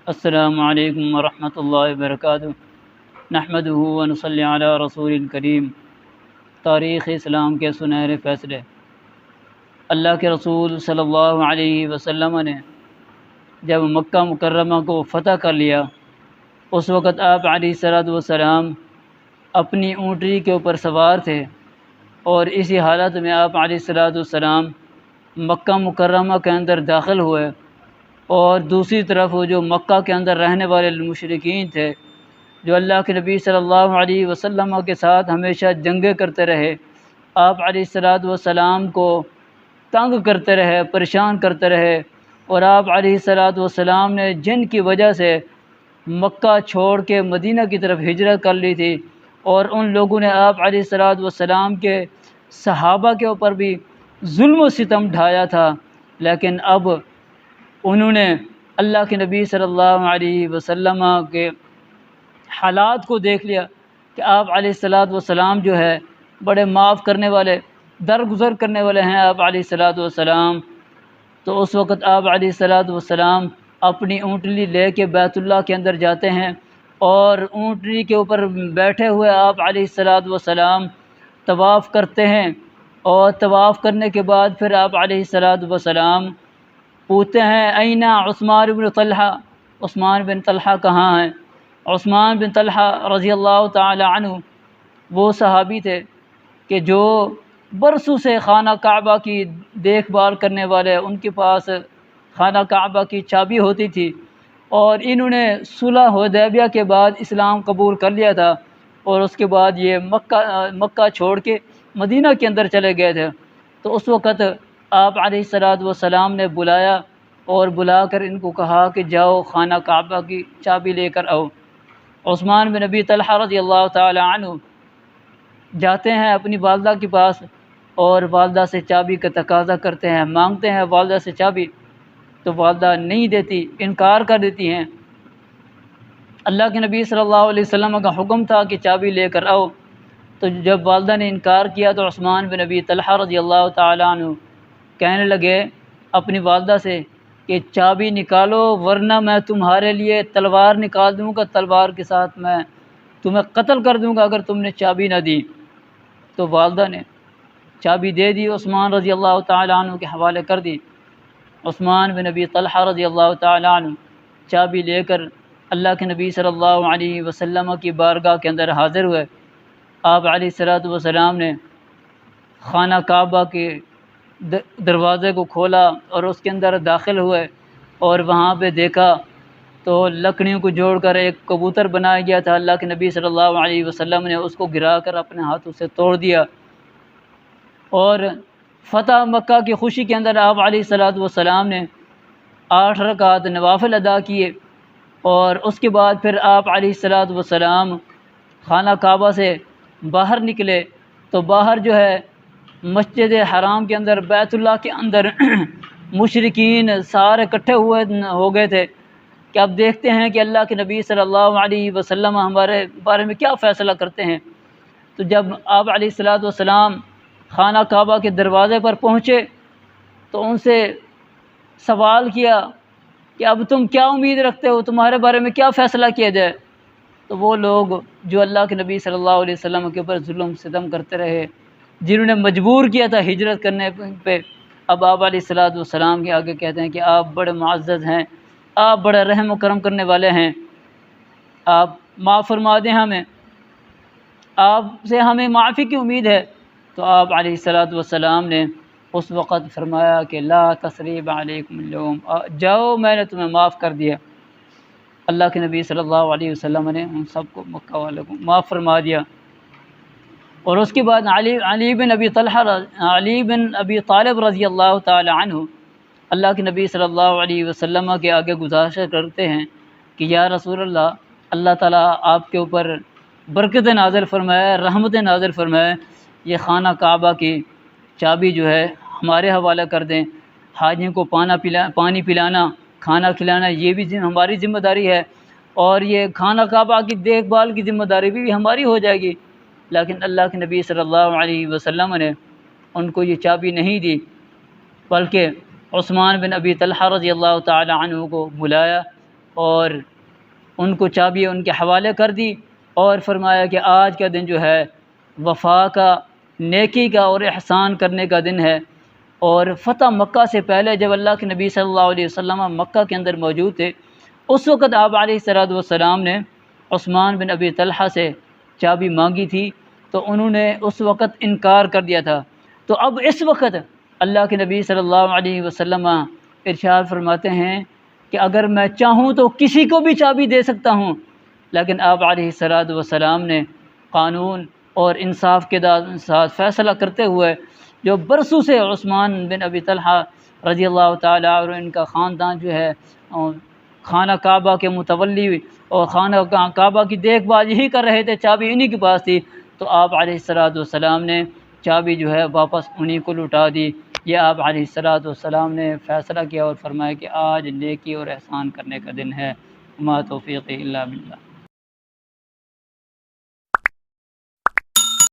السلام علیکم ورحمۃ اللہ وبرکاتہ۔ نحمدہ ونصلی علی رسول الکریم۔ تاریخ اسلام کے سنہرے فیصلے۔ اللہ کے رسول صلی اللہ علیہ وسلم نے جب مکہ مکرمہ کو فتح کر لیا، اس وقت آپ علیہ الصلوۃ والسلام اپنی اونٹنی کے اوپر سوار تھے، اور اسی حالت میں آپ علیہ الصلوۃ والسلام مکہ مکرمہ کے اندر داخل ہوئے، اور دوسری طرف وہ جو مکہ کے اندر رہنے والے مشرکین تھے، جو اللہ کے نبی صلی اللہ علیہ وسلم کے ساتھ ہمیشہ جنگیں کرتے رہے، آپ علیہ الصلوۃ والسلام کو تنگ کرتے رہے، پریشان کرتے رہے، اور آپ علیہ الصلوۃ والسلام نے جن کی وجہ سے مکہ چھوڑ کے مدینہ کی طرف ہجرت کر لی تھی، اور ان لوگوں نے آپ علیہ الصلوۃ والسلام کے صحابہ کے اوپر بھی ظلم و ستم ڈھایا تھا، لیکن اب انہوں نے اللہ کے نبی صلی اللہ علیہ وسلم کے حالات کو دیکھ لیا کہ آپ علیہ الصلوۃ والسلام جو ہے بڑے معاف کرنے والے، درگزر کرنے والے ہیں آپ علیہ الصلوۃ والسلام۔ تو اس وقت آپ علیہ الصلوۃ والسلام اپنی اونٹنی لے کے بیت اللہ کے اندر جاتے ہیں، اور اونٹنی کے اوپر بیٹھے ہوئے آپ علیہ الصلوۃ والسلام طواف کرتے ہیں، اور طواف کرنے کے بعد پھر آپ علیہ الصلوۃ والسلام پوچھتے ہیں اینہ عثمان بن طلحہ، عثمان بن طلحہ کہاں ہیں؟ عثمان بن طلحہ رضی اللہ تعالی عنہ وہ صحابی تھے کہ جو برسوں سے خانہ کعبہ کی دیکھ بھال کرنے والے، ان کے پاس خانہ کعبہ کی چابی ہوتی تھی، اور انہوں نے صلح حدیبیہ کے بعد اسلام قبول کر لیا تھا، اور اس کے بعد یہ مکہ چھوڑ کے مدینہ کے اندر چلے گئے تھے۔ تو اس وقت آپ علیہ الصلوۃ والسلام نے بلایا، اور بلا کر ان کو کہا کہ جاؤ خانہ کعبہ کی چابی لے کر آؤ۔ عثمان بن ابی طلحہ رضی اللہ تعالی عنہ جاتے ہیں اپنی والدہ کے پاس، اور والدہ سے چابی کا تقاضا کرتے ہیں، مانگتے ہیں والدہ سے چابی، تو والدہ نہیں دیتی، انکار کر دیتی ہیں۔ اللہ کے نبی صلی اللہ علیہ وسلم کا حکم تھا کہ چابی لے کر آؤ، تو جب والدہ نے انکار کیا تو عثمان بن ابی طلحہ رضی اللہ تعالی عنہ کہنے لگے اپنی والدہ سے کہ چابی نکالو، ورنہ میں تمہارے لیے تلوار نکال دوں گا، تلوار کے ساتھ میں تمہیں قتل کر دوں گا اگر تم نے چابی نہ دی۔ تو والدہ نے چابی دے دی، عثمان رضی اللہ تعالی عنہ کے حوالے کر دی۔ عثمان بن ابی طلحہ رضی اللہ تعالی عنہ چابی لے کر اللہ کے نبی صلی اللہ علیہ وسلم کی بارگاہ کے اندر حاضر ہوئے۔ آپ علیہ الصلوۃ والسلام نے خانہ کعبہ کے دروازے کو کھولا اور اس کے اندر داخل ہوئے، اور وہاں پہ دیکھا تو لکڑیوں کو جوڑ کر ایک کبوتر بنایا گیا تھا، اللہ کے نبی صلی اللہ علیہ وسلم نے اس کو گرا کر اپنے ہاتھوں سے توڑ دیا، اور فتح مکہ کی خوشی کے اندر آپ علیہ الصلوۃ والسلام نے 8 رکعت نوافل ادا کیے، اور اس کے بعد پھر آپ علیہ الصلوۃ والسلام خانہ کعبہ سے باہر نکلے، تو باہر جو ہے مسجد حرام کے اندر، بیت اللہ کے اندر مشرکین سارے اکٹھے ہو گئے تھے کہ اب دیکھتے ہیں کہ اللہ کے نبی صلی اللہ علیہ وسلم ہمارے بارے میں کیا فیصلہ کرتے ہیں۔ تو جب آپ علیہ الصلوۃ والسلام خانہ کعبہ کے دروازے پر پہنچے تو ان سے سوال کیا کہ اب تم کیا امید رکھتے ہو، تمہارے بارے میں کیا فیصلہ کیا جائے؟ تو وہ لوگ جو اللہ کے نبی صلی اللہ علیہ وسلم کے اوپر ظلم ستم کرتے رہے، جنہوں نے مجبور کیا تھا ہجرت کرنے پہ، اب آپ علیہ الصلوۃ والسلام کے آگے کہتے ہیں کہ آپ بڑے معزز ہیں، آپ بڑے رحم و کرم کرنے والے ہیں، آپ معاف فرما دیں ہمیں، آپ سے ہمیں معافی کی امید ہے۔ تو آپ علیہ الصلوۃ والسلام نے اس وقت فرمایا کہ لا تثریب علیکم اليوم، جاؤ میں نے تمہیں معاف کر دیا۔ اللہ کے نبی صلی اللہ علیہ وسلم نے ان سب کو، مکہ والوں کو معاف فرما دیا۔ اور اس کے بعد علی بن ابی طالب رضی اللہ تعالی عنہ اللہ کے نبی صلی اللہ علیہ وسلم کے آگے گزارش کرتے ہیں کہ یا رسول اللہ، اللہ تعالیٰ آپ کے اوپر برکت نازل فرمائے، رحمت نازل فرمائے، یہ خانہ کعبہ کی چابی جو ہے ہمارے حوالہ کر دیں، حاجیوں کو پانی پلانا، کھانا کھلانا یہ بھی ہماری ذمہ داری ہے، اور یہ خانہ کعبہ کی دیکھ بھال کی ذمہ داری بھی ہماری ہو جائے گی۔ لیکن اللہ کے نبی صلی اللہ علیہ وسلم نے ان کو یہ چابی نہیں دی، بلکہ عثمان بن ابی طلحہ رضی اللہ تعالی عنہ کو بلایا اور ان کو چابی ان کے حوالے کر دی اور فرمایا کہ آج کا دن جو ہے وفا کا، نیکی کا اور احسان کرنے کا دن ہے۔ اور فتح مکہ سے پہلے جب اللہ کے نبی صلی اللہ علیہ وسلم مکہ کے اندر موجود تھے، اس وقت آپ علیہ السلام نے عثمان بن ابی طلحہ سے چابی مانگی تھی تو انہوں نے اس وقت انکار کر دیا تھا۔ تو اب اس وقت اللہ کے نبی صلی اللہ علیہ وسلم ارشاد فرماتے ہیں کہ اگر میں چاہوں تو کسی کو بھی چابی دے سکتا ہوں، لیکن آپ علیہ السلام نے قانون اور انصاف کے ساتھ فیصلہ کرتے ہوئے جو برسوں سے عثمان بن ابی طلحہ رضی اللہ تعالیٰ اور ان کا خاندان جو ہے خانہ کعبہ کے متولی اور خانہ کعبہ کی دیکھ بھال یہی کر رہے تھے، چابی انہی کے پاس تھی، تو آپ علیہ السلام نے چابی جو ہے واپس انہی کو لوٹا دی۔ یہ آپ علیہ السلام نے فیصلہ کیا اور فرمایا کہ آج نیکی اور احسان کرنے کا دن ہے۔ ما توفیقی الا باللہ۔